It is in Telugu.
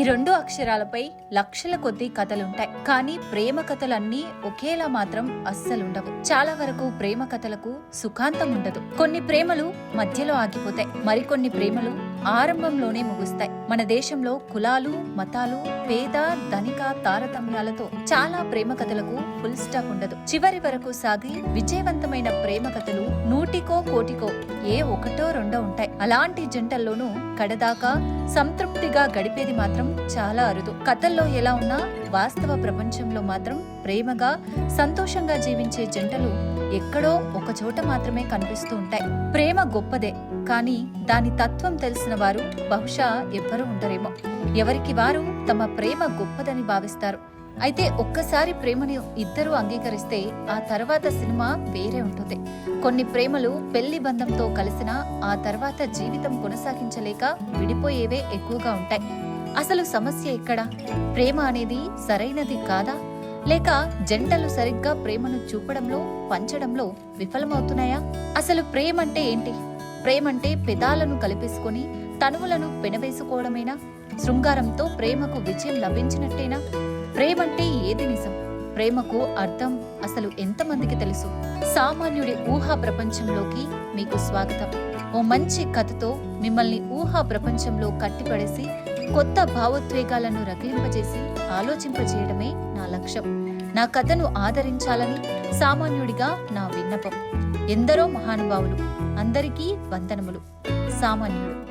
రెండు అక్షరాలపై లక్షల కొద్దీ కథలుంటాయి. కానీ ప్రేమ కథలన్నీ ఒకేలా మాత్రం అస్సలుండవు. చాలా వరకు ప్రేమ కథలకు సుఖాంతం ఉండదు. కొన్ని ప్రేమలు మధ్యలో ఆగిపోతాయి, మరికొన్ని ప్రేమలు ఆరంభంలోనే ముగుస్తాయి. మన దేశంలో కులాలు, మతాలు, పేద ధనిక తారతమ్యాలతో చాలా ప్రేమ కథలకు ఫుల్ స్టాప్ ఉండదు. చివరి వరకు సాగి విజయవంతమైన ప్రేమ కథలు నూటికో కోటికో ఏ ఒకటో రెండో ఉంటాయి. అలాంటి జంటల్లోనూ కడదాకా సంతృప్తిగా గడిపేది మాత్రం చాలా అరుదు. కథల్లో ఎలా ఉన్నా వాస్తవ ప్రపంచంలో మాత్రం ప్రేమగా సంతోషంగా జీవించే జంటలు ఎక్కడో ఒక చోట మాత్రమే కనిపిస్తూ ఉంటాయి. ప్రేమ గొప్పదే, కానీ దాని తత్వం తెలిసిన వారు బహుశా ఎవ్వరూ ఉండరేమో. ఎవరికి వారు తమ ప్రేమ గొప్పదని భావిస్తారు. అయితే ఒక్కసారి ప్రేమని ఇద్దరూ అంగీకరిస్తే ఆ తర్వాత సినిమా వేరే ఉంటుంది. కొన్ని ప్రేమలు పెళ్లి బంధంతో కలిసినా ఆ తర్వాత జీవితం కొనసాగించలేక విడిపోయేవే ఎక్కువగా ఉంటాయి. అసలు సమస్య ఎక్కడ? ప్రేమ అనేది సరైనది కాదా, లేక జంటలు సరిగ్గా ప్రేమను చూపడంలో పంచడంలో విఫలమవుతున్నాయా? అసలు ప్రేమంటే ఏంటి? ప్రేమంటే పెదాలను కలిపేసుకొని తనువులను పెనవేసుకోవడమేనా? శృంగారంతో ప్రేమకు విజయం లభించినట్టేనా? ప్రేమంటే ఏది నిజం? ప్రేమకు అర్థం అసలు ఎంతమందికి తెలుసు? సామాన్యుడి ఊహా ప్రపంచంలోకి మీకు స్వాగతం. ఓ మంచి కథతో మిమ్మల్ని ఊహా ప్రపంచంలో కట్టిపడేసి కొత్త భావోద్వేగాలను రగిలింపజేసి ఆలోచింపజేయడమే నా లక్ష్యం. నా కథను ఆదరించాలని సామాన్యుడిగా నా విన్నపం. ఎందరో మహానుభావులు, అందరికీ వందనములు. సామాన్యుడు.